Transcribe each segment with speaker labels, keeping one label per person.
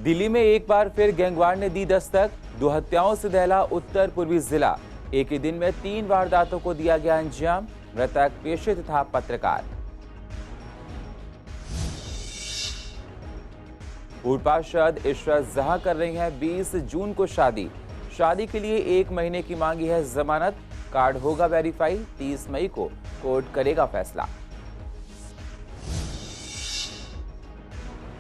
Speaker 1: दिल्ली में एक बार फिर गैंगवार ने दी दस्तक। 2 हत्याओं से दहला उत्तर पूर्वी जिला। एक ही दिन में 3 वारदातों को दिया गया अंजाम। मृतक पेशे से था पत्रकार। पूर्व पार्षद इशरत जहां कर रही हैं 20 जून को शादी। शादी के लिए 1 महीने की मांगी है जमानत। कार्ड होगा वेरीफाई। 30 मई को कोर्ट करेगा फैसला।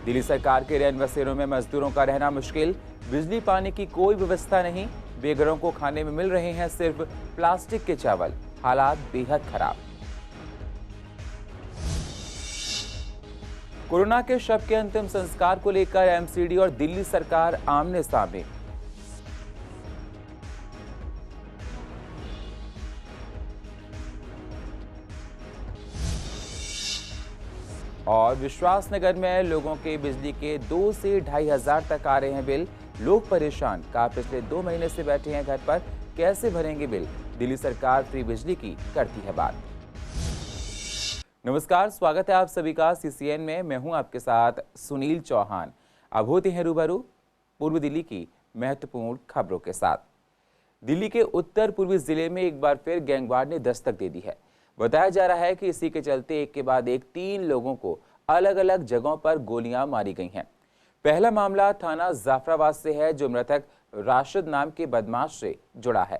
Speaker 1: दिल्ली सरकार के रैन बसेरों में मजदूरों का रहना मुश्किल। बिजली पानी की कोई व्यवस्था नहीं। बेघरों को खाने में मिल रहे हैं सिर्फ प्लास्टिक के चावल। हालात बेहद खराब। कोरोना के शव के अंतिम संस्कार को लेकर एमसीडी और दिल्ली सरकार आमने सामने। और विश्वासनगर में लोगों के बिजली के 2 से 2,500 तक आ रहे हैं बिल। लोग परेशान। कहा पिछले 2 महीने से बैठे हैं घर पर, कैसे भरेंगे बिल। दिल्ली सरकार फ्री बिजली की करती है बात। नमस्कार, स्वागत है आप सभी का सीसीएन में। मैं हूं आपके साथ सुनील चौहान। अब होते हैं रूबरू पूर्व दिल्ली की महत्वपूर्ण खबरों के साथ। दिल्ली के उत्तर पूर्वी जिले में एक बार फिर गैंगवार ने दस्तक दे दी है। बताया जा रहा है कि इसी के चलते एक के बाद एक 3 लोगों को अलग अलग जगहों पर गोलियां मारी गई हैं। पहला मामला थाना जाफराबाद से है, जो मृतक राशिद नाम के बदमाश से जुड़ा है।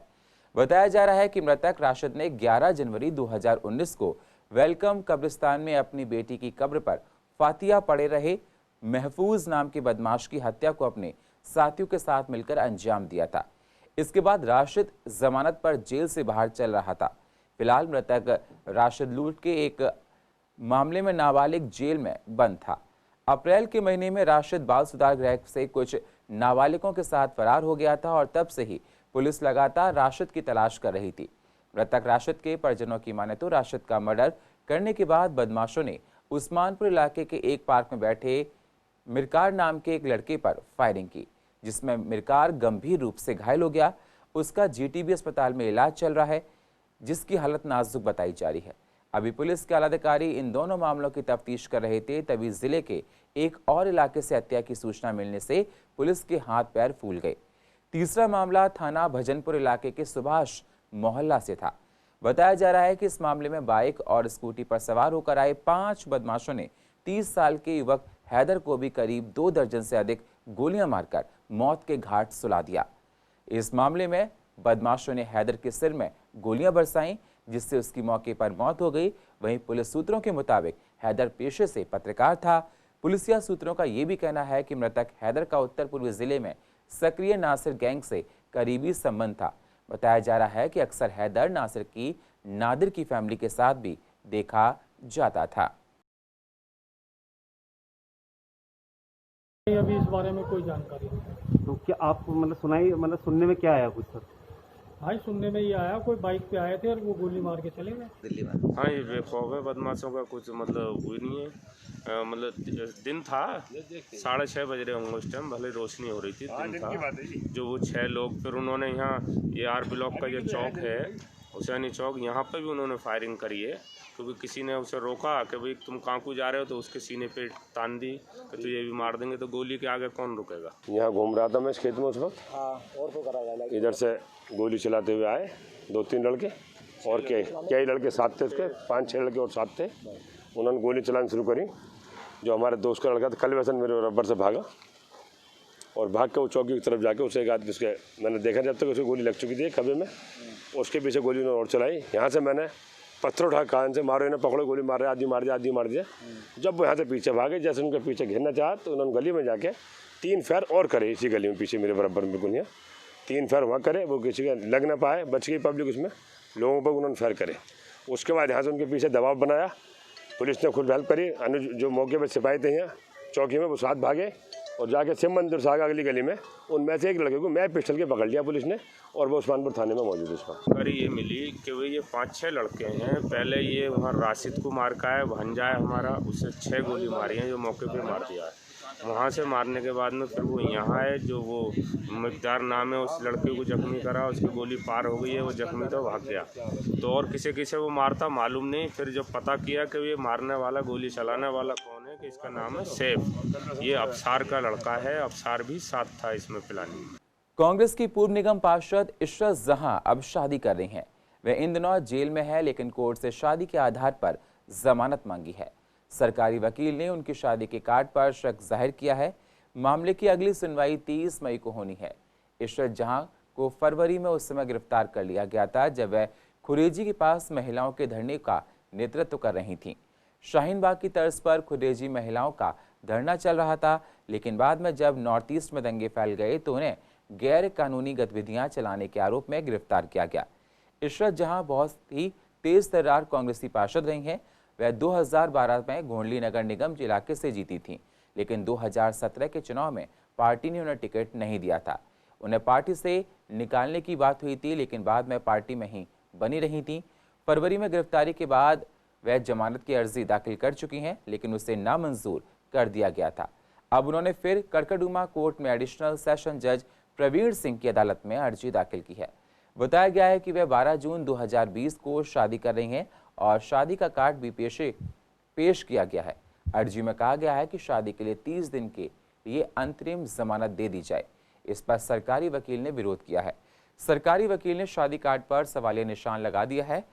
Speaker 1: बताया जा रहा है कि मृतक राशिद ने 11 जनवरी 2019 को वेलकम कब्रिस्तान में अपनी बेटी की कब्र पर फातिया पड़े रहे महफूज नाम के बदमाश की हत्या को अपने साथियों के साथ मिलकर अंजाम दिया था। इसके बाद राशिद जमानत पर जेल से बाहर चल रहा था। फिलहाल मृतक राशिद लूट के एक मामले में नाबालिग जेल में बंद था। अप्रैल के महीने में राशिद बाल सुधार गृह से कुछ नाबालिगों के साथ फरार हो गया था और तब से ही पुलिस लगातार राशिद की तलाश कर रही थी। मृतक राशिद के परिजनों की माने तो राशिद का मर्डर करने के बाद बदमाशों ने उस्मानपुर इलाके के एक पार्क में बैठे मिरकार नाम के एक लड़के पर फायरिंग की, जिसमें मिरकार गंभीर रूप से घायल हो गया। उसका जीटीबी अस्पताल में इलाज चल रहा है, जिसकी हालत नाजुक बताई जा रही है। अभी पुलिस के आला अधिकारी इन दोनों मामलों की तफ्तीश कर रहे थे, तभी जिले के एक और इलाके से हत्या की सूचना मिलने से पुलिस के हाथ पैर फूल गए। तीसरा मामला थाना भजनपुर इलाके के सुभाष मोहल्ला से था। बताया जा रहा है कि इस मामले में बाइक और स्कूटी पर सवार होकर आए 5 बदमाशों ने 30 साल के युवक हैदर को भी करीब 2 दर्जन से अधिक गोलियां मारकर मौत के घाट सुला दिया। इस मामले में बदमाशों ने हैदर के सिर में गोलियां बरसाईं, जिससे उसकी मौके पर मौत हो गई। वहीं पुलिस सूत्रों के मुताबिक हैदर पेशे से पत्रकार था। पुलिसिया सूत्रों का यह भी कहना है कि मृतक हैदर का उत्तर पूर्वी जिले में सक्रिय नासिर गैंग से करीबी संबंध था। बताया जा रहा है कि अक्सर हैदर नासिर की नादिर की फैमिली के साथ भी देखा जाता था।
Speaker 2: अभी इस बारे में कोई जानकारी नहीं।
Speaker 3: तो क्या आप मतलब सुनने में क्या आया कुछ सर?
Speaker 2: भाई सुनने में ये आया कोई बाइक पे आए थे और वो गोली मार के चले गए
Speaker 4: दिल्ली में। हाँ, ये बेखौफ है बदमाशों का, कुछ मतलब हुई नहीं है। मतलब दिन था, 6:30 बज रहे होंगे उस टाइम, भले रोशनी हो रही थी, दिन था। जो वो 6 लोग, फिर उन्होंने यहाँ ये आर ब्लॉक का जो चौक है हुसैनी चौक, यहाँ पे भी उन्होंने फायरिंग करी है, क्योंकि किसी ने उसे रोका कि भाई तुम कहाँ को जा रहे हो, तो उसके सीने पे तान दी कि तुझे भी मार देंगे। तो गोली के आगे कौन रुकेगा।
Speaker 5: यहाँ घूम रहा था मैं इस खेत में उस वक्त, इधर से गोली चलाते हुए आए 2-3 लड़के, और कई लड़के साथ थे उसके, 5-6 लड़के और साथ थे। उन्होंने गोली चलानी शुरू करी। जो हमारे दोस्त का लड़का था कल वैसन मेरे रबर से भागा, और भाग के वो चौकी की तरफ जाके उसे एक आदमी, उसके मैंने देखा जब तक उसकी गोली लग चुकी थी खभे में, उसके पीछे गोली उन्होंने और चलाई। यहाँ से मैंने पत्थर उठा कान से मारो, इन्हें पकड़ो, गोली मार रहे, आदमी मार दिया, आदमी मार दिया। जब वो यहाँ से पीछे भागे, जैसे उनके पीछे घेरना चाहा, तो उन्होंने गली में जाके 3 फायर और करे। इसी गली में पीछे मेरे बराबर में बिल्कुल यहाँ 3 फायर वहाँ करे। वो किसी का लग ना पाए, बच गई पब्लिक उसमें, लोगों पर उन्होंने फायर करे। उसके बाद यहाँ से उनके पीछे दबाव बनाया, पुलिस ने खुद हेल्प करी। जो मौके पर सिपाही थे यहाँ चौकी में, वो साथ भागे और जाके शिव मंदिर से आगे अगली गली में उनमें से एक लड़के को मैं पिस्टल के पकड़ लिया पुलिस ने, और वो उस्मानपुर थाने में मौजूद है। इसका
Speaker 4: अरे ये मिली कि वो ये 5-6 लड़के हैं। पहले ये वहाँ राशिद को मार का है, भंजा है हमारा, उससे 6 गोली मारी हैं, जो मौके पे मार दिया है। वहाँ से मारने के बाद में फिर वो यहाँ है, जो वो मिकदार नाम है, उस लड़के को जख्मी करा, उसकी गोली पार हो गई है, वो जख्मी तो भाग गया। तो और किसे किसे वो मारता मालूम नहीं। फिर जब पता किया कि ये मारने वाला, गोली चलाने वाला कौन है, इसका नाम है सैफ, ये अफसार का लड़का है, अफसार भी साथ था इसमें प्लानिंग में।
Speaker 1: कांग्रेस की पूर्व निगम पार्षद इशरत जहां अब शादी कर रही हैं। वे इन दिनों जेल में है, लेकिन कोर्ट से शादी के आधार पर जमानत मांगी है। सरकारी वकील ने उनकी शादी के कार्ड पर शक जाहिर किया है। मामले की अगली सुनवाई 30 मई को होनी है। इशरत जहां को फरवरी में उस समय गिरफ्तार कर लिया गया था जब वह खुरेजी के पास महिलाओं के धरने का नेतृत्व कर रही थीं। शाहीन बाग की तर्ज पर खुरेजी महिलाओं का धरना चल रहा था, लेकिन बाद में जब नॉर्थ ईस्ट में दंगे फैल गए तो उन्हें गैर कानूनी गतिविधियां चलाने के आरोप में गिरफ्तार किया गया। इशरत जहां बहुत ही तेज तर्रार कांग्रेसी पार्षद रही हैं। वह 2012 में गोंडली नगर निगम इलाके से जीती थीं, लेकिन 2017 के चुनाव में पार्टी ने उन्हें टिकट नहीं दिया था। उन्हें पार्टी से निकालने की बात हुई थी, लेकिन बाद में पार्टी में ही बनी रही थीं। फरवरी में गिरफ्तारी के बाद वह जमानत की अर्जी दाखिल कर चुकी हैं, लेकिन उसे नामंजूर कर दिया गया था। अब उन्होंने फिर कड़कड़डूमा कोर्ट में एडिशनल सेशन जज प्रवीण सिंह की अदालत में अर्जी दाखिल की है। बताया गया है कि वे 12 जून 2020 को शादी कर रही हैं और शादी का कार्ड भी पेश किया गया है। अर्जी में कहा गया है कि शादी के लिए 30 दिन के लिए अंतरिम जमानत दे दी जाए। इस पर सरकारी वकील ने विरोध किया है। सरकारी वकील ने शादी कार्ड पर सवालिया निशान लगा दिया है।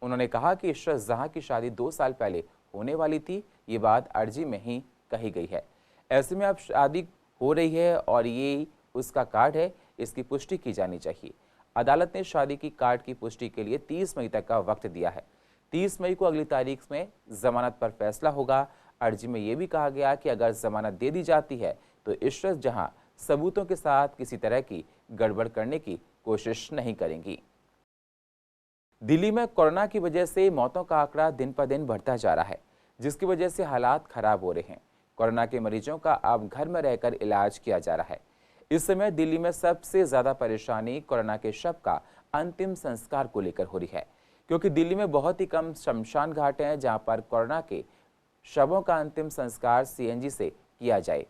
Speaker 1: उन्होंने कहा कि इशरत जहां की शादी 2 साल पहले होने वाली थी, ये बात अर्जी में ही कही गई है। ऐसे में अब शादी हो रही है और ये उसका कार्ड है, इसकी पुष्टि की जानी चाहिए। अदालत ने शादी की कार्ड की पुष्टि के लिए 30 मई तक का वक्त दिया है। 30 मई को अगली तारीख में जमानत पर फैसला होगा। अर्जी में यह भी कहा गया कि अगर जमानत दे दी जाती है तो इशरत जहां सबूतों के साथ किसी तरह की गड़बड़ करने की कोशिश नहीं करेंगी। दिल्ली में कोरोना की वजह से मौतों का आंकड़ा दिन पर दिन बढ़ता जा रहा है, जिसकी वजह से हालात खराब हो रहे हैं। कोरोना के मरीजों का अब घर में रहकर इलाज किया जा रहा है। इस समय दिल्ली में सबसे ज्यादा परेशानी कोरोना के शव का अंतिम संस्कार को लेकर हो रही है, क्योंकि दिल्ली में बहुत ही कम शमशान घाट हैं जहां पर कोरोना के शवों का अंतिम संस्कार सीएनजी से किया जाए।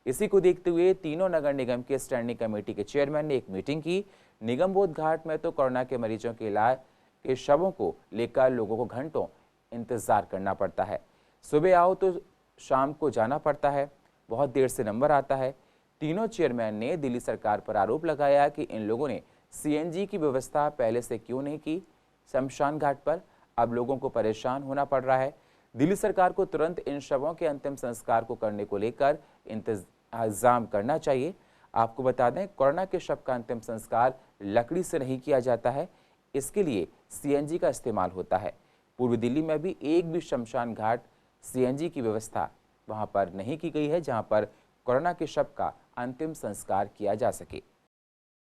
Speaker 1: इसी को देखते हुए तीनों नगर निगम के स्टैंडिंग कमेटी के चेयरमैन ने एक मीटिंग की। निगम बोध घाट में तो कोरोना के मरीजों के इलाज के शवों को लेकर लोगों को घंटों इंतजार करना पड़ता है। सुबह आओ तो शाम को जाना पड़ता है, बहुत देर से नंबर आता है। तीनों चेयरमैन ने दिल्ली सरकार पर आरोप लगाया कि इन लोगों ने सीएनजी की व्यवस्था पहले से क्यों नहीं की शमशान घाट पर। अब लोगों को परेशान होना पड़ रहा है। दिल्ली सरकार को तुरंत इन शवों के अंतिम संस्कार को करने को लेकर इंतजाम करना चाहिए। आपको बता दें, कोरोना के शव का अंतिम संस्कार लकड़ी से नहीं किया जाता है, इसके लिए सीएनजी का इस्तेमाल होता है। पूर्व दिल्ली में भी एक भी शमशान घाट सीएनजी की व्यवस्था वहां पर नहीं की गई है जहां पर कोरोना के शव का अंतिम संस्कार किया जा सके।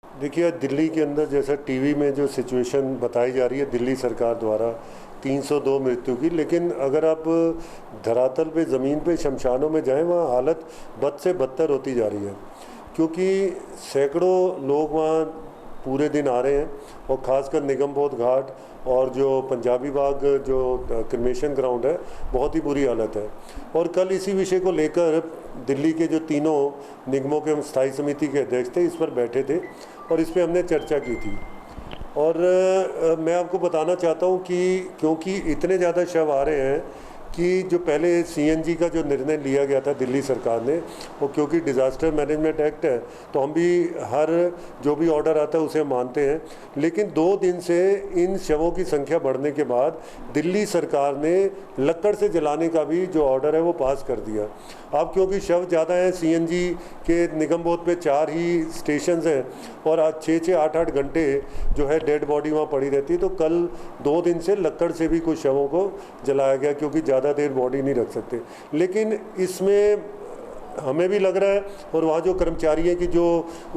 Speaker 6: देखिए, दिल्ली के अंदर जैसा टीवी में जो सिचुएशन बताई जा रही है दिल्ली सरकार द्वारा 302 मृत्यु की, लेकिन अगर आप धरातल पे ज़मीन पे शमशानों में जाएं वहाँ हालत बद से बदतर होती जा रही है, क्योंकि सैकड़ों लोग वहाँ पूरे दिन आ रहे हैं और ख़ासकर निगम बोध घाट और जो पंजाबी बाग जो क्रिमेशन ग्राउंड है बहुत ही बुरी हालत है। और कल इसी विषय को लेकर दिल्ली के जो तीनों निगमों के स्थायी समिति के अध्यक्ष थे इस पर बैठे थे और इस पर हमने चर्चा की थी। और मैं आपको बताना चाहता हूँ कि क्योंकि इतने ज़्यादा शव आ रहे हैं कि जो पहले सीएनजी का जो निर्णय लिया गया था दिल्ली सरकार ने, और क्योंकि डिज़ास्टर मैनेजमेंट एक्ट है तो हम भी हर जो भी ऑर्डर आता है उसे मानते हैं, लेकिन 2 दिन से इन शवों की संख्या बढ़ने के बाद दिल्ली सरकार ने लकड़ से जलाने का भी जो ऑर्डर है वो पास कर दिया। अब क्योंकि शव ज़्यादा हैं, सीएनजी के निगम बोध पे 4 ही स्टेशन हैं और आज 6-6, 8-8 घंटे जो है डेड बॉडी वहाँ पड़ी रहती है, तो कल 2 दिन से लकड़ से भी कुछ शवों को जलाया गया क्योंकि ज़्यादा देर बॉडी नहीं रख सकते। लेकिन इसमें हमें भी लग रहा है और वहाँ जो कर्मचारी हैं कि जो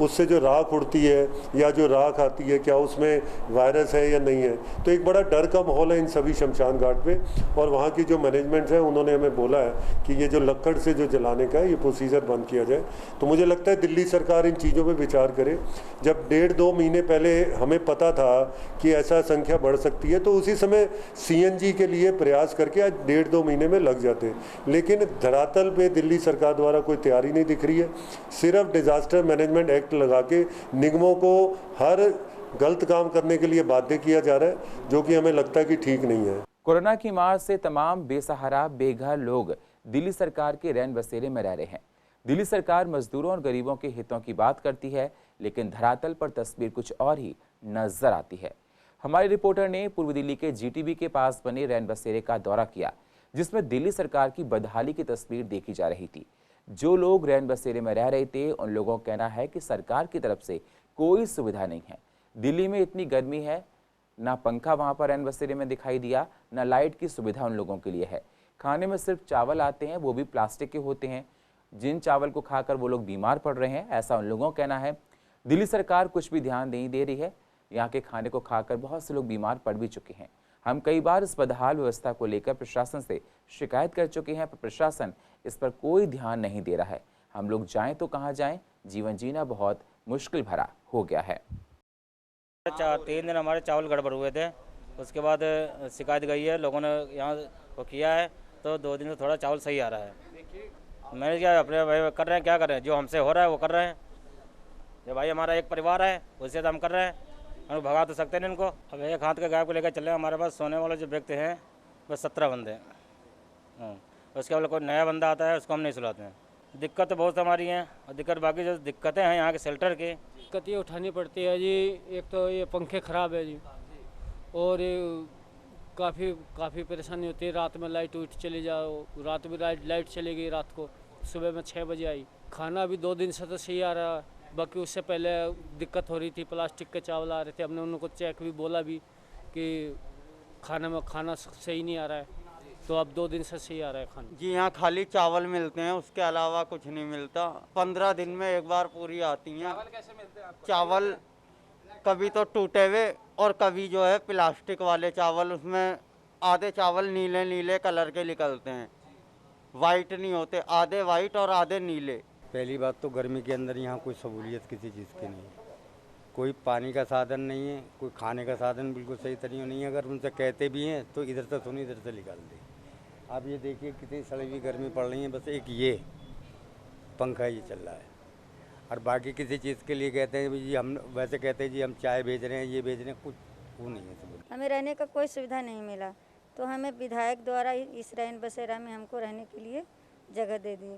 Speaker 6: उससे जो राख उड़ती है या जो राख आती है क्या उसमें वायरस है या नहीं है, तो एक बड़ा डर का माहौल है इन सभी शमशान घाट पे। और वहाँ की जो मैनेजमेंट है उन्होंने हमें बोला है कि ये जो लकड़ से जो जलाने का ये प्रोसीजर बंद किया जाए। तो मुझे लगता है दिल्ली सरकार इन चीज़ों पर विचार करे। जब 1.5-2 महीने पहले हमें पता था कि ऐसा संख्या बढ़ सकती है तो उसी समय सीएनजी के लिए प्रयास करके आज 1.5-2 महीने में लग जाते, लेकिन धरातल पे दिल्ली सरकार द्वारा कोई तैयारी नहीं दिख रही है। सिर्फ डिजास्टर मैनेजमेंट एक्ट लगा के निगमों को हर गलत काम करने के लिए बाध्य किया जा रहा है, जो कि हमें लगता है कि ठीक नहीं है।
Speaker 1: कोरोना की मार से तमाम बेसहारा बेघर लोग दिल्ली सरकार के रैन बसेरे में रह रहे हैं। दिल्ली सरकार मजदूरों और गरीबों के हितों की बात करती है, लेकिन धरातल पर तस्वीर कुछ और ही नजर आती है। हमारे रिपोर्टर ने पूर्व दिल्ली के जीटीबी के पास बने रैन बसेरे का दौरा किया, जिसमें दिल्ली सरकार की बदहाली की तस्वीर देखी जा रही थी। जो लोग रैन बसेरे में रह रहे थे, उन लोगों का कहना है कि सरकार की तरफ से कोई सुविधा नहीं है। दिल्ली में इतनी गर्मी है, ना पंखा वहां पर रैन बसेरे में दिखाई दिया, ना लाइट की सुविधा उन लोगों के लिए है। खाने में सिर्फ चावल आते हैं, वो भी प्लास्टिक के होते हैं। जिन चावल को खाकर वो लोग बीमार पड़ रहे हैं, ऐसा उन लोगों का कहना है। दिल्ली सरकार कुछ भी ध्यान नहीं दे रही है। यहाँ के खाने को खाकर बहुत से लोग बीमार पड़ भी चुके हैं। हम कई बार इस बदहाल व्यवस्था को लेकर प्रशासन से शिकायत कर चुके हैं, पर प्रशासन इस पर कोई ध्यान नहीं दे रहा है। हम लोग जाएं तो कहाँ जाएं? जीवन जीना बहुत मुश्किल भरा हो गया है।
Speaker 7: 3 दिन हमारे चावल गड़बड़ हुए थे, उसके बाद शिकायत गई है, लोगों ने यहाँ वो किया है, तो 2 दिन से थोड़ा चावल सही आ रहा है। मैंने क्या अपने भाई कर रहे हैं, क्या कर रहे हैं, जो हमसे हो रहा है वो कर रहे हैं। जो भाई हमारा एक परिवार है, उससे तो हम कर रहे हैं, हम भगा तो सकते नहीं इनको। अब एक हाथ के गाय को लेकर चले, हमारे पास सोने वाले जो व्यक्ति हैं बस 17 बंदे हैं। उसके बाद कोई नया बंदा आता है, उसको हम नहीं सुलाते हैं। दिक्कत तो बहुत हमारी हैं, और दिक्कत बाकी जो दिक्कतें हैं यहाँ के शेल्टर की,
Speaker 2: दिक्कत ये उठानी पड़ती है जी। एक तो ये पंखे ख़राब है जी, और काफ़ी परेशानी होती है। रात में लाइट उठ चली जाओ, रात में लाइट चली गई, रात को सुबह में 6 बजे आई। खाना भी 2 दिन से तो सही आ रहा है, बाकी उससे पहले दिक्कत हो रही थी, प्लास्टिक के चावल आ रहे थे। हमने उनको चेक भी बोला भी कि खाना सही नहीं आ रहा है, तो अब 2 दिन से सही आ रहा है खाना।
Speaker 8: जी यहाँ खाली चावल मिलते हैं, उसके अलावा कुछ नहीं मिलता। 15 दिन में एक बार पूरी आती हैं। चावल कैसे मिलते हैं आपको? चावल कभी तो टूटे हुए और कभी जो है प्लास्टिक वाले चावल, उसमें आधे चावल नीले नीले कलर के निकलते हैं, वाइट नहीं होते, आधे वाइट और आधे नीले।
Speaker 9: पहली बात तो गर्मी के अंदर यहाँ कोई सहूलियत किसी चीज़ की नहीं है। कोई पानी का साधन नहीं है, कोई खाने का साधन बिल्कुल सही तरीके नहीं है। अगर उनसे कहते भी हैं तो इधर से सुनो, इधर से निकाल दे। आप ये देखिए कितनी सड़ी हुई गर्मी पड़ रही है। बस एक ये पंखा ये चल रहा है, और बाकी किसी चीज़ के लिए कहते हैं जी, हम वैसे कहते हैं जी हम चाय बेच रहे हैं, ये बेच रहे हैं, कुछ वो नहीं है।
Speaker 10: हमें रहने का कोई सुविधा नहीं मिला, तो हमें विधायक द्वारा इस रैन बसेरा में हमको रहने के लिए जगह दे दी।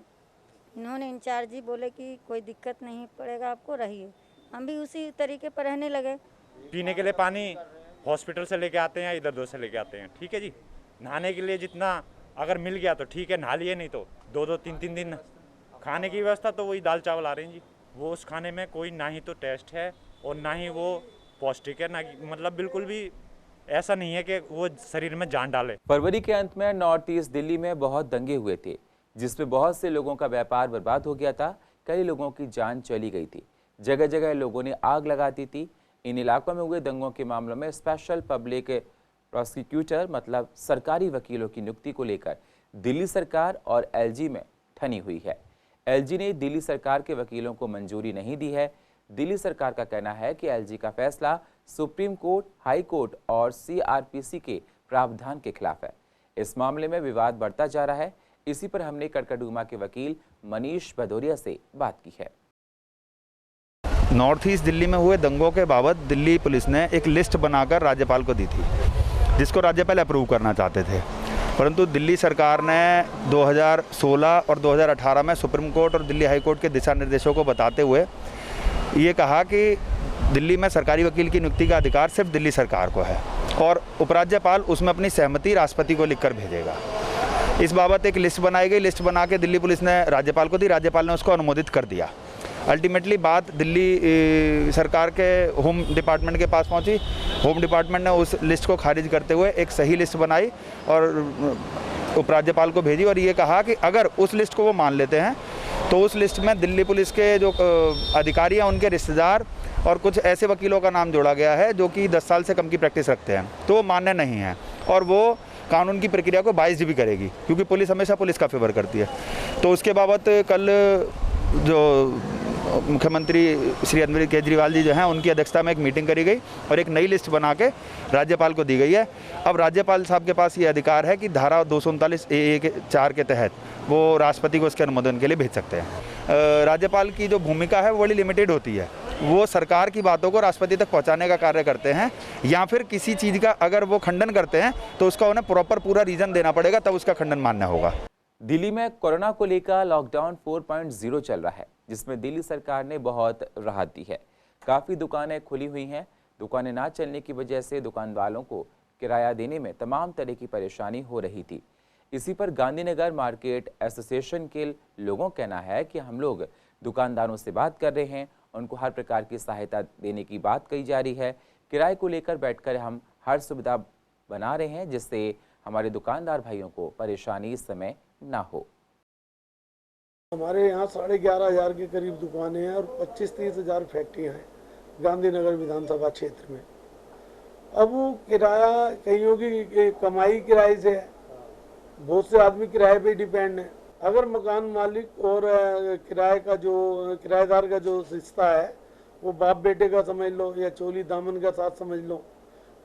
Speaker 10: इन्होंने इंचार्ज जी बोले कि कोई दिक्कत नहीं पड़ेगा, आपको रहिए। हम भी उसी तरीके पर रहने लगे।
Speaker 11: पीने के लिए पानी हॉस्पिटल से लेके आते हैं, इधर 2 से लेके आते हैं, ठीक है जी। नहाने के लिए जितना अगर मिल गया तो ठीक है, नहा लिए, नहीं तो 2-2, 3-3 दिन। खाने की व्यवस्था तो वही दाल चावल आ रहे हैं जी। वो उस खाने में कोई ना ही तो टेस्ट है और ना ही वो पौष्टिक है, ना मतलब बिल्कुल भी ऐसा नहीं है कि वो शरीर में जान डाले।
Speaker 1: फरवरी के अंत में नॉर्थ ईस्ट दिल्ली में बहुत दंगे हुए थे, जिसमें बहुत से लोगों का व्यापार बर्बाद हो गया था। कई लोगों की जान चली गई थी, जगह जगह लोगों ने आग लगा दी थी। इन इलाकों में हुए दंगों के मामलों में स्पेशल पब्लिक प्रोसिक्यूटर मतलब सरकारी वकीलों की नियुक्ति को लेकर दिल्ली सरकार और एलजी में ठनी हुई है। एलजी ने दिल्ली सरकार के वकीलों को मंजूरी नहीं दी है। दिल्ली सरकार का कहना है कि एलजी का फैसला सुप्रीम कोर्ट, हाई कोर्ट और सीआरपीसी के प्रावधान के खिलाफ है। इस मामले में विवाद बढ़ता जा रहा है। इसी पर हमने कड़कड़डूमा के वकील मनीष भदौरिया से बात की है।
Speaker 12: नॉर्थ ईस्ट दिल्ली में हुए दंगों के बाबत दिल्ली पुलिस ने एक लिस्ट बनाकर राज्यपाल को दी थी, जिसको राज्यपाल अप्रूव करना चाहते थे। परंतु दिल्ली सरकार ने 2016 और 2018 में सुप्रीम कोर्ट और दिल्ली हाई कोर्ट के दिशा निर्देशों को बताते हुए ये कहा कि दिल्ली में सरकारी वकील की नियुक्ति का अधिकार सिर्फ दिल्ली सरकार को है, और उपराज्यपाल उसमें अपनी सहमति राष्ट्रपति को लिखकर भेजेगा। इस बाबत एक लिस्ट बनाई गई। लिस्ट बना के दिल्ली पुलिस ने राज्यपाल को दी, राज्यपाल ने उसको अनुमोदित कर दिया। अल्टीमेटली बात दिल्ली सरकार के होम डिपार्टमेंट के पास पहुंची। होम डिपार्टमेंट ने उस लिस्ट को खारिज करते हुए एक सही लिस्ट बनाई और उपराज्यपाल को भेजी, और ये कहा कि अगर उस लिस्ट को वो मान लेते हैं तो उस लिस्ट में दिल्ली पुलिस के जो अधिकारी हैं उनके रिश्तेदार और कुछ ऐसे वकीलों का नाम जोड़ा गया है जो कि 10 साल से कम की प्रैक्टिस रखते हैं, तो वो मान्य नहीं है और वो कानून की प्रक्रिया को बाइज्ड भी करेगी, क्योंकि पुलिस हमेशा पुलिस का फेवर करती है। तो उसके बाबत कल जो मुख्यमंत्री श्री अरविंद केजरीवाल जी जो हैं उनकी अध्यक्षता में एक मीटिंग करी गई और एक नई लिस्ट बना के राज्यपाल को दी गई है। अब राज्यपाल साहब के पास ये अधिकार है कि धारा 239A(4) के तहत वो राष्ट्रपति को इसके अनुमोदन के लिए भेज सकते हैं। राज्यपाल की जो भूमिका है वो बड़ी लिमिटेड होती है। वो सरकार की बातों को राष्ट्रपति तक पहुंचाने का कार्य करते हैं, या फिर किसी चीज़ का अगर वो खंडन करते हैं तो उसका उन्हें प्रॉपर पूरा रीज़न देना पड़ेगा, तब उसका खंडन मान्य होगा।
Speaker 1: दिल्ली में कोरोना को लेकर लॉकडाउन 4.0 चल रहा है, जिसमें दिल्ली सरकार ने बहुत राहत दी है। काफ़ी दुकानें खुली हुई हैं। दुकानें ना चलने की वजह से दुकान वालों को किराया देने में तमाम तरह की परेशानी हो रही थी। इसी पर गांधीनगर मार्केट एसोसिएशन के लोगों का कहना है कि हम लोग दुकानदारों से बात कर रहे हैं, उनको हर प्रकार की सहायता देने की बात कही जा रही है। किराए को लेकर बैठकर हम हर सुविधा बना रहे हैं, जिससे हमारे दुकानदार भाइयों को परेशानी इस समय ना हो।
Speaker 13: हमारे यहाँ 11,500 के करीब दुकानें हैं और 25-30 हज़ार फैक्ट्रियाँ हैं गांधीनगर विधानसभा क्षेत्र में। अब वो किराया कईयों की कमाई किराए से है, बहुत से आदमी किराए पे डिपेंड है। अगर मकान मालिक और किराएदार का जो रिश्ता है वो बाप बेटे का समझ लो या चोली दामन का साथ समझ लो,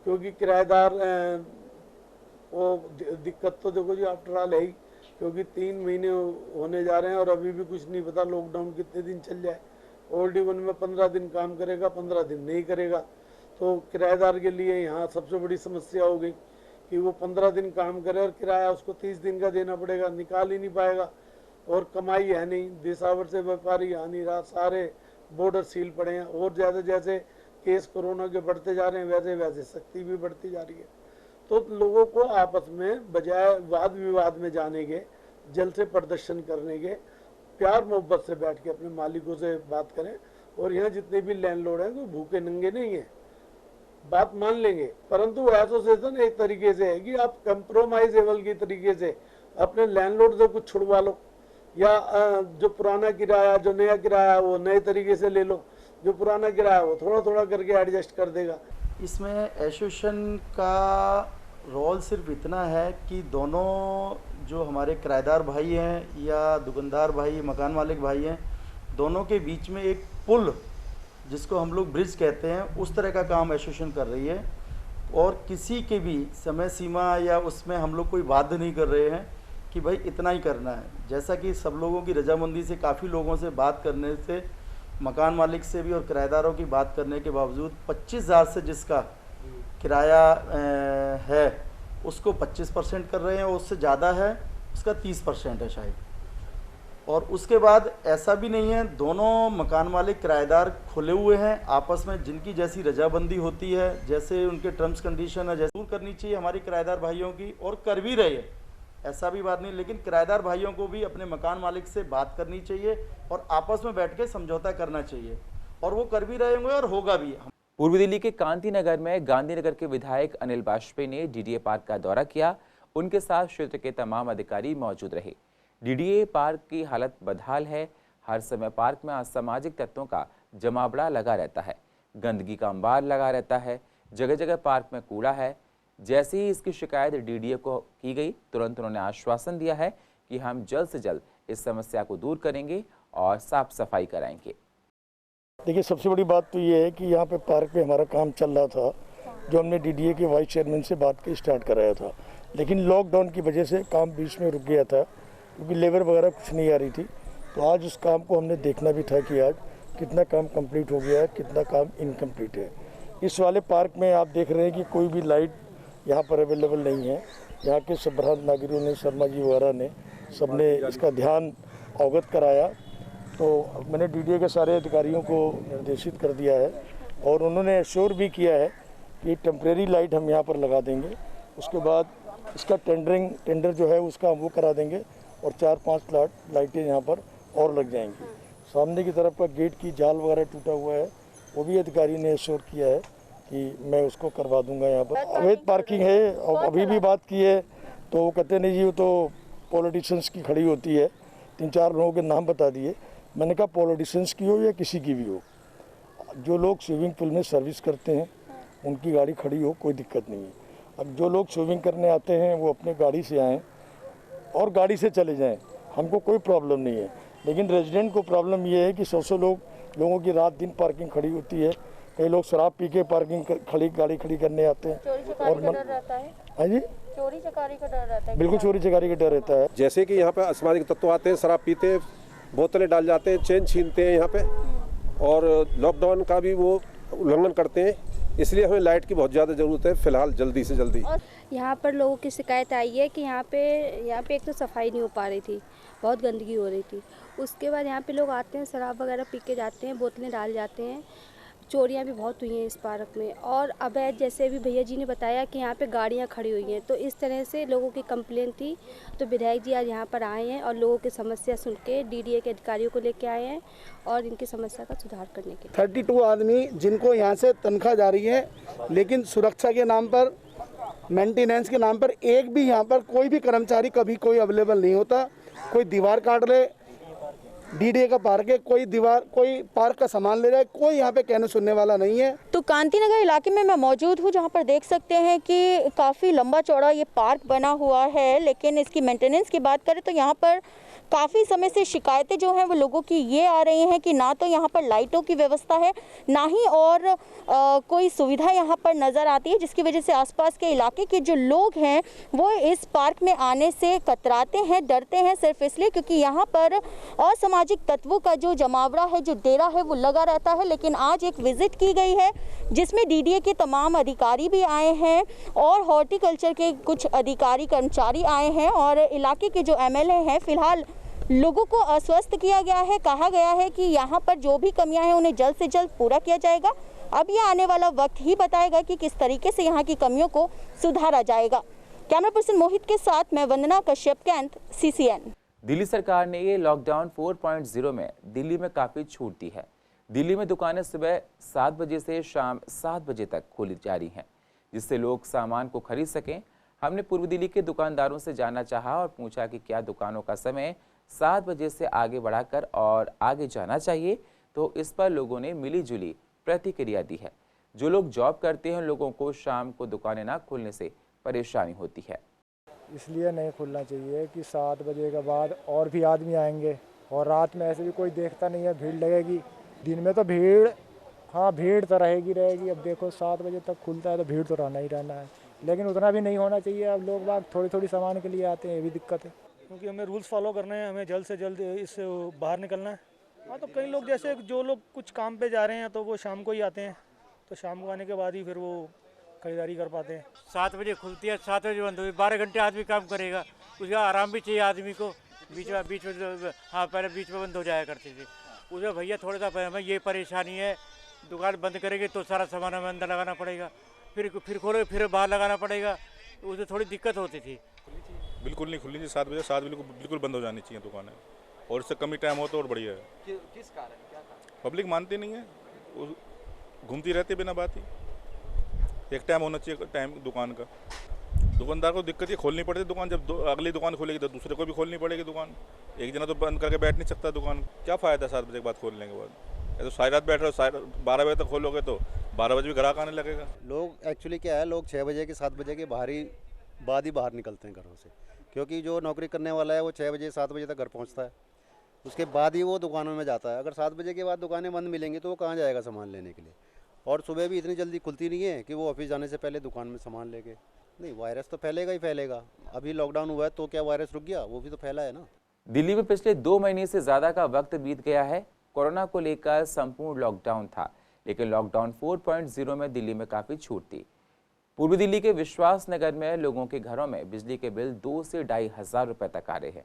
Speaker 13: क्योंकि किराएदार वो दिक्कत तो देखो जी आफ्टर ऑल है ही, क्योंकि 3 महीने होने जा रहे हैं और अभी भी कुछ नहीं पता लॉकडाउन कितने दिन चल जाए। ओल्ड इवन में 15 दिन काम करेगा, 15 दिन नहीं करेगा, तो किराएदार के लिए यहाँ सबसे बड़ी समस्या हो गई कि वो 15 दिन काम करे और किराया उसको 30 दिन का देना पड़ेगा, निकाल ही नहीं पाएगा। और कमाई है नहीं, देशावर से व्यापारी आ नहीं रहा, सारे बॉर्डर सील पड़े हैं और ज़्यादा जैसे केस कोरोना के बढ़ते जा रहे हैं वैसे वैसे सख्ती भी बढ़ती जा रही है। तो लोगों को आपस में बजाय वाद विवाद में जाने के, जल से प्रदर्शन करने के, प्यार मोहब्बत से बैठ के अपने मालिकों से बात करें। और यहाँ जितने भी लैंडलॉर्ड हैं वो भूखे नंगे नहीं हैं, बात मान लेंगे, परंतु एसोसिएशन एक तरीके से है कि आप कंप्रोमाइजेबल की तरीके से अपने लैंडलॉर्ड से कुछ छुड़वा लो, या जो पुराना किराया जो नया किराया वो नए तरीके से ले लो, जो पुराना किराया वो थोड़ा थोड़ा करके एडजस्ट कर देगा।
Speaker 14: इसमें एसोसिएशन का रोल सिर्फ इतना है कि दोनों जो हमारे किराएदार भाई हैं या दुकानदार भाई, मकान मालिक भाई हैं, दोनों के बीच में एक पुल जिसको हम लोग ब्रिज कहते हैं, उस तरह का काम एसोसिएशन कर रही है। और किसी के भी समय सीमा या उसमें हम लोग कोई बाध्य नहीं कर रहे हैं कि भाई इतना ही करना है। जैसा कि सब लोगों की रजामंदी से, काफ़ी लोगों से बात करने से, मकान मालिक से भी और किराएदारों की बात करने के बावजूद 25,000 से जिसका किराया है उसको 25% कर रहे हैं, और उससे ज़्यादा है उसका 30% है शायद। और उसके बाद ऐसा भी नहीं है, दोनों मकान मालिक किराएदार खुले हुए हैं, आपस में जिनकी जैसी रजाबंदी होती है, जैसे उनके टर्म्स कंडीशन है, जैसे दूर करनी चाहिए हमारे किराएदार भाइयों की, और कर भी रहे हैं, ऐसा भी बात नहीं। लेकिन किराएदार भाइयों को भी अपने मकान मालिक से बात करनी चाहिए और आपस में बैठ के समझौता करना चाहिए, और वो कर भी रहे होंगे और होगा भी।
Speaker 1: पूर्वी दिल्ली के कांति नगर में गांधीनगर के विधायक अनिल वाजपेयी ने डीडीए पार्क का दौरा किया। उनके साथ क्षेत्र के तमाम अधिकारी मौजूद रहे। डीडीए पार्क की हालत बदहाल है। हर समय पार्क में असामाजिक तत्वों का जमावड़ा लगा रहता है, गंदगी का अंबार लगा रहता है, जगह जगह पार्क में कूड़ा है। जैसे ही इसकी शिकायत डीडीए को की गई, तुरंत उन्होंने आश्वासन दिया है कि हम जल्द से जल्द इस समस्या को दूर करेंगे और साफ सफाई कराएंगे।
Speaker 13: देखिए, सबसे बड़ी बात तो ये है कि यहाँ पे पार्क पे हमारा काम चल रहा था, जो हमने डीडीए के वाइस चेयरमैन से बात के स्टार्ट कराया था, लेकिन लॉकडाउन की वजह से काम बीच में रुक गया था, क्योंकि लेबर वगैरह कुछ नहीं आ रही थी। तो आज उस काम को हमने देखना भी था कि आज कितना काम कंप्लीट हो गया है, कितना काम इनकम्प्लीट है। इस वाले पार्क में आप देख रहे हैं कि कोई भी लाइट यहाँ पर अवेलेबल नहीं है। यहाँ के संबद्ध नागरिकों ने, शर्मा जी वगैरह ने, सबने इसका ध्यान अवगत कराया। तो मैंने डीडीए के सारे अधिकारियों को निर्देशित कर दिया है और उन्होंने एश्योर भी किया है कि टेम्परेरी लाइट हम यहाँ पर लगा देंगे। उसके बाद इसका टेंडर जो है उसका हम वो करा देंगे और 4-5 लाइटें यहाँ पर और लग जाएंगी। सामने की तरफ का गेट की जाल वगैरह टूटा हुआ है, वो भी अधिकारी ने एश्योर किया है कि मैं उसको करवा दूंगा। यहाँ पर अवैध पार्किंग है, और अभी भी बात की है तो वो कहते नहीं जी वो तो पॉलिटिशियंस की खड़ी होती है। 3-4 लोगों के नाम बता दिए। मैंने कहा पॉलिटिशियंस की हो या किसी की भी हो, जो लोग स्विमिंग पूल में सर्विस करते हैं उनकी गाड़ी खड़ी हो, कोई दिक्कत नहीं है। अब जो लोग स्विमिंग करने आते हैं वो अपने गाड़ी से आएँ और गाड़ी से चले जाएँ, हमको कोई प्रॉब्लम नहीं है। लेकिन रेजिडेंट को प्रॉब्लम ये है कि 100 लोगों की रात दिन पार्किंग खड़ी होती है। कई लोग शराब पी के पार्किंग गाड़ी खड़ी करने आते हैं। और हाँ जी,
Speaker 10: चोरी चकारी का डर रहता है।
Speaker 13: बिल्कुल, चोरी चकारी का डर रहता है।
Speaker 15: जैसे कि यहाँ पे असामाजिक तत्व आते हैं, शराब पीते हैं, बोतलें डाल जाते हैं, चेन छीनते हैं यहाँ पे, और लॉकडाउन का भी वो उल्लंघन करते हैं। इसलिए हमें लाइट की बहुत ज़्यादा ज़रूरत है फ़िलहाल, जल्दी से जल्दी।
Speaker 16: यहाँ पर लोगों की शिकायत आई है कि यहाँ पे एक तो सफाई नहीं हो पा रही थी, बहुत गंदगी हो रही थी। उसके बाद यहाँ पे लोग आते हैं, शराब वगैरह पी के जाते हैं, बोतलें डाल जाते हैं। चोरियाँ भी बहुत हुई हैं इस पार्क में, और अवैध, जैसे अभी भैया जी ने बताया कि यहाँ पे गाड़ियाँ खड़ी हुई हैं, तो इस तरह से लोगों की कंप्लेंट थी। तो विधायक जी आज यहाँ पर आए हैं और लोगों की समस्या सुन के डीडीए के अधिकारियों को लेके आए हैं और इनकी समस्या का सुधार करने के लिए।
Speaker 13: 32 आदमी जिनको यहाँ से तनख्वाह जा रही है, लेकिन सुरक्षा के नाम पर, मेंटेनेंस के नाम पर एक भी यहाँ पर कोई भी कर्मचारी कभी कोई अवेलेबल नहीं होता। कोई दीवार काट ले, डीडीए का पार्क है, कोई दीवार, कोई पार्क का सामान ले जाए, कोई यहाँ पे कहने सुनने वाला नहीं है।
Speaker 17: तो कांति नगर इलाके में मैं मौजूद हूँ, जहाँ पर देख सकते हैं कि काफ़ी लंबा चौड़ा ये पार्क बना हुआ है, लेकिन इसकी मेंटेनेंस की बात करें तो यहाँ पर काफ़ी समय से शिकायतें जो हैं वो लोगों की ये आ रही हैं कि ना तो यहाँ पर लाइटों की व्यवस्था है, ना ही और कोई सुविधा यहाँ पर नज़र आती है, जिसकी वजह से आसपास के इलाके के जो लोग हैं वो इस पार्क में आने से कतराते हैं, डरते हैं, सिर्फ इसलिए क्योंकि यहाँ पर असामाजिक तत्वों का जो जमावड़ा है, जो डेरा है वो लगा रहता है। लेकिन आज एक विजिट की गई है जिसमें डीडीए के तमाम अधिकारी भी आए हैं और हॉर्टिकल्चर के कुछ अधिकारी कर्मचारी आए हैं, और इलाके के जो एमएलए हैं फिलहाल लोगों को आश्वस्त किया गया है, कहा गया है कि यहाँ पर जो भी कमियां हैं उन्हें जल्द से जल्द पूरा किया जाएगा। अब ये आने वाला वक्त ही बताएगा कि किस तरीके से यहाँ की कमियों को सुधारा जाएगा। कैमरा पर्सन मोहित के साथ मैं वंदना कश्यप, कैंट, CCN।
Speaker 1: दिल्ली सरकार ने ये लॉकडाउन 4.0 में दिल्ली में काफ़ी छूट दी है। दिल्ली में दुकानें सुबह 7 बजे से शाम 7 बजे तक खोली जा रही हैं, जिससे लोग सामान को खरीद सकें। हमने पूर्व दिल्ली के दुकानदारों से जानना चाहा और पूछा कि क्या दुकानों का समय 7 बजे से आगे बढ़ाकर और आगे जाना चाहिए, तो इस पर लोगों ने मिलीजुली प्रतिक्रिया दी है। जो लोग जॉब करते हैं उन लोगों को शाम को दुकानें ना खोलने से परेशानी होती है।
Speaker 18: इसलिए नहीं खुलना चाहिए कि 7 बजे के बाद और भी आदमी आएंगे, और रात में ऐसे भी कोई देखता नहीं है, भीड़ लगेगी। दिन में तो भीड़, हाँ भीड़ तो रहेगी। अब देखो 7 बजे तक खुलता है तो भीड़ तो रहना ही रहना है, लेकिन उतना भी नहीं होना चाहिए। अब लोग बाग थोड़ी सामान के लिए आते हैं, ये भी दिक्कत है,
Speaker 19: क्योंकि हमें रूल्स फॉलो करने हैं, हमें जल्द से जल्द इससे बाहर निकलना है। हाँ, तो कई लोग जैसे जो लोग कुछ काम पे जा रहे हैं तो वो शाम को ही आते हैं, तो शाम को आने के बाद ही फिर वो खरीदारी कर पाते हैं।
Speaker 20: 7 बजे खुलती है, 7 बजे बंद होगी। 12 घंटे आदमी काम करेगा, उसका आराम भी चाहिए आदमी को। बीच में हाँ पहले बीच में बंद हो जाया करती थी, उसमें भैया थोड़ा सा हमें ये परेशानी है, दुकान बंद करेंगे तो सारा सामान हमें अंदर लगाना पड़ेगा, फिर खोलोगे फिर बाहर लगाना पड़ेगा, उसमें थोड़ी दिक्कत होती थी।
Speaker 21: बिल्कुल नहीं खुलनी चाहिए 7 बजे, 7 बजे बिल्कुल बंद हो जानी चाहिए दुकानें, और इससे कम ही टाइम हो तो और बढ़िया है।
Speaker 22: किस कारण, क्या कारण?
Speaker 21: पब्लिक मानती नहीं है, घूमती रहती है बिना बात ही। एक टाइम होना चाहिए टाइम दुकान का। दुकानदार को दिक्कत ये खोलनी पड़ती है दुकान, जब अगली दुकान खोलेगी तो दूसरे को भी खोलनी पड़ेगी दुकान। एक जना तो बंद करके बैठ नहीं सकता दुकान, क्या फ़ायदा 7 बजे के बाद खोलने के बाद। तो सारी रात बैठ रहे हो, 12 बजे तक खोलोगे तो 12 बजे भी ग्राहक आने लगेगा।
Speaker 23: लोग एक्चुअली क्या है, लोग 6 बजे के 7 बजे के बाद ही बाहर निकलते हैं घरों से, क्योंकि जो नौकरी करने वाला है वो 6 बजे 7 बजे तक घर पहुंचता है, उसके बाद ही वो दुकानों में जाता है। अगर 7 बजे के बाद दुकानें बंद मिलेंगी तो वो कहाँ जाएगा सामान लेने के लिए। और सुबह भी इतनी जल्दी खुलती नहीं है कि वो ऑफिस जाने से पहले दुकान में सामान लेके, नहीं वायरस तो फैलेगा ही फैलेगा। अभी लॉकडाउन हुआ है तो क्या वायरस रुक गया? वो भी तो फैला है ना।
Speaker 1: दिल्ली में पिछले 2 महीने से ज़्यादा का वक्त बीत गया है। कोरोना को लेकर संपूर्ण लॉकडाउन था, लेकिन लॉकडाउन 4.0 में दिल्ली में काफ़ी छूट थी। पूर्वी दिल्ली के विश्वास नगर में लोगों के घरों में बिजली के बिल 2 से 2,500 रुपये तक आ रहे हैं,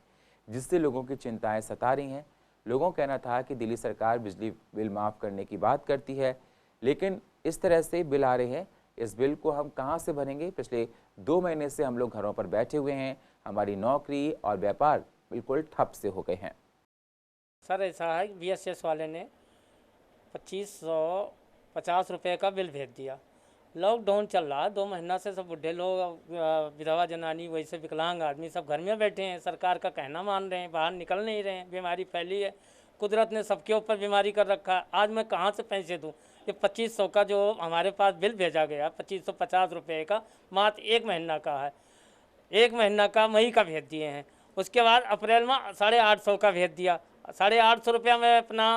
Speaker 1: जिससे लोगों की चिंताएं सता रही हैं। लोगों का कहना था कि दिल्ली सरकार बिजली बिल माफ़ करने की बात करती है, लेकिन इस तरह से बिल आ रहे हैं, इस बिल को हम कहां से भरेंगे। पिछले 2 महीने से हम लोग घरों पर बैठे हुए हैं, हमारी नौकरी और व्यापार बिल्कुल ठप से हो गए हैं।
Speaker 2: सर ऐसा है, BSS वाले ने 2550 रुपये का बिल भेज दिया। लॉकडाउन चल रहा है, 2 महीना से सब बुढ़े लोग, विधवा जनानी, वैसे विकलांग आदमी सब घर में बैठे हैं, सरकार का कहना मान रहे हैं, बाहर निकल नहीं रहे हैं। बीमारी फैली है, कुदरत ने सबके ऊपर बीमारी कर रखा है। आज मैं कहाँ से पैसे दूँ? ये 2500 का जो हमारे पास बिल भेजा गया, 2550 रुपये का, मात्र 1 महीना का है। 1 महीना का मई का भेज दिए हैं, उसके बाद अप्रैल में 850 का भेज दिया। 850 रुपया मैं अपना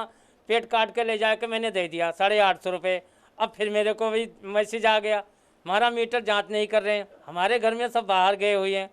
Speaker 2: पेट काट के ले जाके मैंने दे दिया, 850 रुपये। अब फिर मेरे को भी मैसेज आ गया, हमारा मीटर जांच नहीं कर रहे हैं। हमारे घर में सब बाहर गए हुए हैं,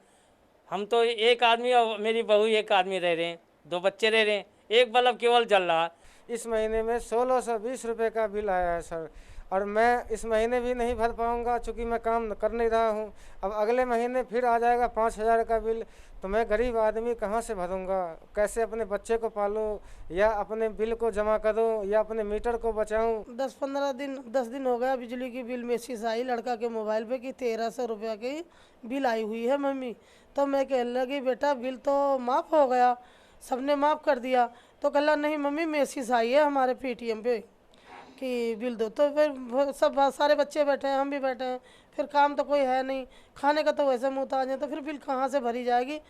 Speaker 2: हम तो एक आदमी और मेरी बहू एक आदमी रह रहे हैं, 2 बच्चे रह रहे हैं, एक बल्ब केवल जल रहा है।
Speaker 24: इस महीने में 1620 रुपये का बिल आया है सर,
Speaker 3: और मैं इस महीने भी नहीं भर पाऊंगा चूँकि मैं काम कर नहीं रहा हूं। अब अगले महीने फिर आ जाएगा 5,000 का बिल, तो मैं गरीब आदमी कहां से भरूंगा? कैसे अपने बच्चे को पालूं, या अपने बिल को जमा करूं, या अपने मीटर को बचाऊं?
Speaker 5: 10 दिन हो गया बिजली की बिल मैसेज आई लड़का के मोबाइल पे कि 1300 रुपया की बिल आई हुई है मम्मी। तो मैं कहने लगी बेटा बिल तो माफ़ हो गया, सबने माफ़ कर दिया। तो कहला नहीं मम्मी मैसेज आई है हमारे पेटीएम पे कि बिल दो। तो फिर सब सारे बच्चे बैठे हैं, हम भी बैठे हैं, फिर काम तो कोई है नहीं, खाने का तो वैसे मुहताज है, तो फिर बिल कहाँ से भरी जाएगी?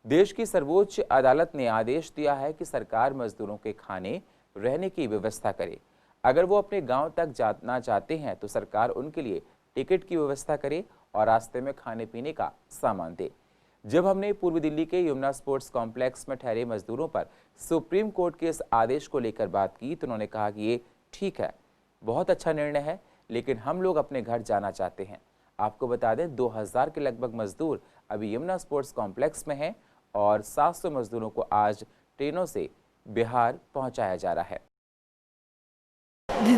Speaker 1: देश की सर्वोच्च अदालत ने आदेश दिया है कि सरकार मजदूरों के खाने रहने की व्यवस्था करे। अगर वो अपने गांव तक जाना चाहते हैं तो सरकार उनके लिए टिकट की व्यवस्था करे और रास्ते में खाने पीने का सामान दे। जब हमने पूर्व दिल्ली के यमुना स्पोर्ट्स कॉम्प्लेक्स में ठहरे मजदूरों पर सुप्रीम कोर्ट के इस आदेश को लेकर बात की तो उन्होंने कहा कि ये ठीक है, बहुत अच्छा निर्णय है, लेकिन हम लोग अपने घर जाना चाहते हैं। आपको बता दें 2000 के लगभग मजदूर अभी यमुना स्पोर्ट्स कॉम्प्लेक्स में हैं और 700 मजदूरों को आज ट्रेनों से बिहार पहुंचाया जा रहा है।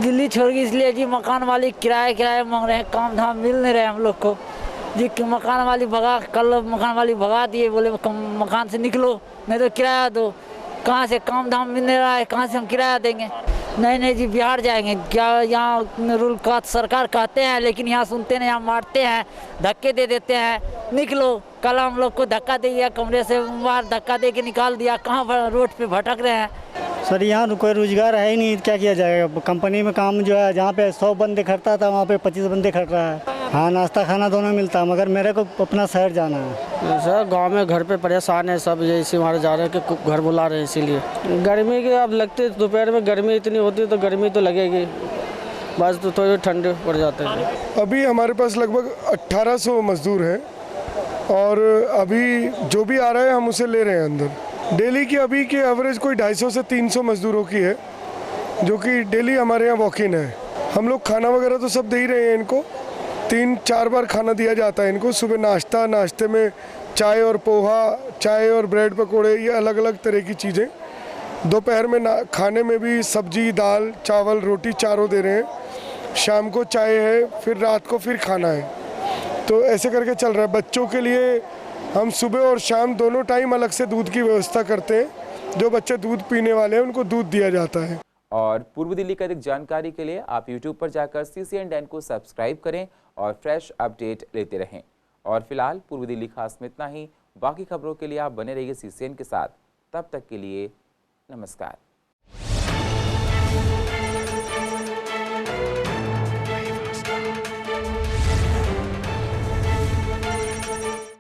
Speaker 22: दिल्ली छोड़ के इसलिए जी मकान मालिक किराया मांग रहे हैं, काम धाम मिल नहीं रहे हम लोग को जी। मकान मालिक कल मकान मालिक भगा दिए, बोले मकान से निकलो नहीं तो किराया दो। कहाँ से काम धाम मिल नहीं रहा है, कहाँ से हम किराया देंगे? नहीं जी बिहार जाएंगे। क्या यहाँ रूल का सरकार कहते हैं लेकिन यहाँ सुनते नहीं, यहाँ मारते हैं, धक्के दे देते हैं। निकलो, कल हम लोग को धक्का दे दिया, कमरे से बाहर धक्का दे के निकाल दिया। कहाँ रोड पे भटक रहे हैं?
Speaker 24: सर यहाँ कोई रोजगार है ही नहीं, क्या किया जाएगा? कंपनी में काम जो है जहाँ पे 100 बंदे खटता था वहाँ पे 25 बंदे खट रहा है। हाँ नाश्ता खाना दोनों मिलता है, मगर मेरे को अपना शहर जाना है।
Speaker 25: सर गांव में घर पे परेशान है सब, जैसे हमारे जा रहे हैं कि घर बुला रहे हैं, इसीलिए गर्मी की अब लगती है। दोपहर में गर्मी इतनी होती है तो गर्मी तो लगेगी, बस तो थोड़ी ठंडे पड़ जाते हैं।
Speaker 26: अभी हमारे पास लगभग 1800 मजदूर हैं और अभी जो भी आ रहा है हम उसे ले रहे हैं अंदर। डेली की अभी की एवरेज कोई 250 से 300 मजदूरों की है जो कि डेली हमारे यहाँ वॉक इन है। हम लोग खाना वगैरह तो सब दे ही रहे हैं इनको, 3-4 बार खाना दिया जाता है इनको। सुबह नाश्ते में चाय और पोहा, चाय और ब्रेड पकोड़े, ये अलग अलग तरह की चीज़ें। दोपहर में खाने में भी सब्जी, दाल, चावल, रोटी चारों दे रहे हैं। शाम को चाय है, फिर रात को फिर खाना है। तो ऐसे करके चल रहा है। बच्चों के लिए हम सुबह और शाम दोनों टाइम अलग से दूध की व्यवस्था करते हैं। जो बच्चे दूध पीने वाले हैं उनको दूध दिया जाता है।
Speaker 1: और पूर्व दिल्ली का अधिक जानकारी के लिए आप YouTube पर जाकर CCN को सब्सक्राइब करें और फ्रेश अपडेट लेते रहें। और फिलहाल पूर्व दिल्ली खास में इतना ही। बाकी खबरों के लिए आप बने रहिए CCN के साथ। तब तक के लिए नमस्कार।